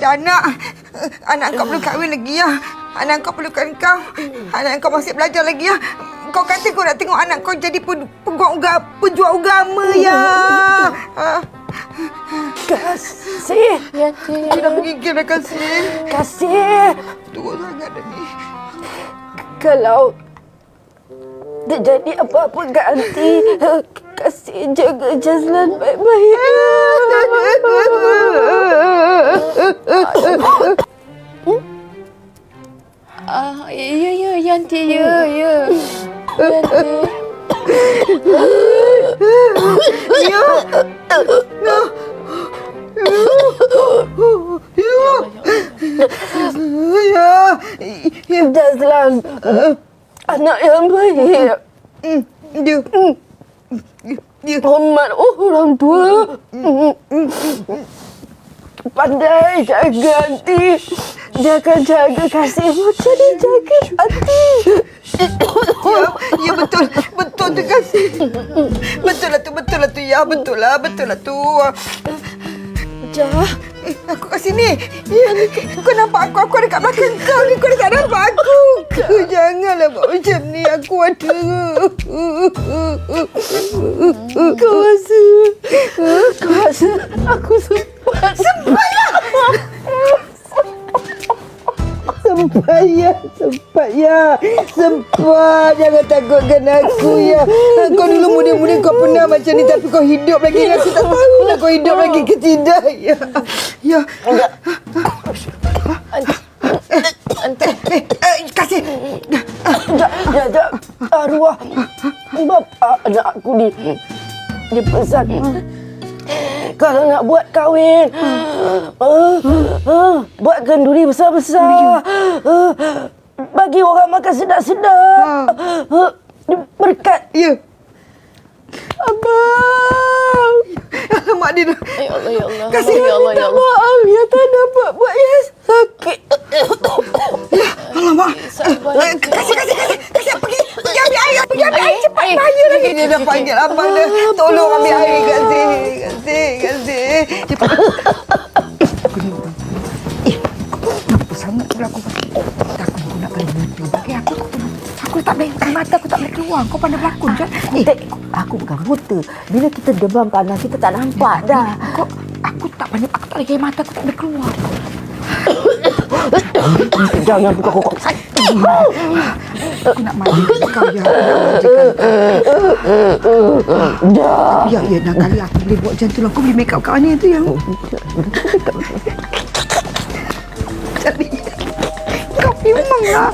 ada anak. Anak kau belum kahwin lagi ya. Anak kau perlukan kau. Anak kau masih belajar lagi ya. Kau kata kau nak tengok anak kau jadi pejuang agama ya. Kasih. Ya, Cik. Dia dah menggigil dah kasih. Kasih. Teruk sangat dah ni. Kalau terjadi apa-apa ganti, kasih jaga Jazlan baik-baik. Ya, Yanti, ya. Yanti. Jazlan, anak yang baik. Dia. Hormat orang tua. Pandai jaga hati. Dia akan jaga kasih macam dia jaga hati. Ya betul. Betul tu kasih. Betul lah tu. Ya betul lah tu. Jah. Aku kat sini. Ya, kau nampak aku ada kat belakang kau ni. Kau tak nampak aku. Kau janganlah buat macam ni. Aku ada. Kau rasa aku sempat. Sempat. Jangan takutkan aku ya. Kau dulu muda-muda kau pernah macam ni tapi kau hidup lagi. Aku tak tahu lah kau hidup lagi ke tidak. Ya. Kasih. Jajak arwah bapa anak aku ni. Dia pesan kalau nak buat kahwin, buat kenduri besar-besar, bagi orang makan sedap-sedap, berkat. Ya. Abang. Alamak dia dah. Ya Allah. Kasih. Ya Allah. Minta maaf, ya tak dapat buat yang sakit. Alamak. Sabar. Kasih. Pergi ambil air. Cepat bahaya lagi. Dia dah panggil abang dah. Tolong ambil air. Kasih. Cepat. Apa sangat pula aku? Takut aku nak balik mimpi. Aku tak boleh mata, aku tak boleh keluar. Kau pandai berlakon kan? Aku bukan buta. Bila kita demam panas, kita tak nampak dah. Aku tak boleh gaya mata, aku tak boleh keluar. Jangan buka kokok. Aku nak mandi kau ya. Ya, nak kali aku boleh buat macam tu lah. Kau boleh make up kat mana tu yang... Cari. Kau memang lah.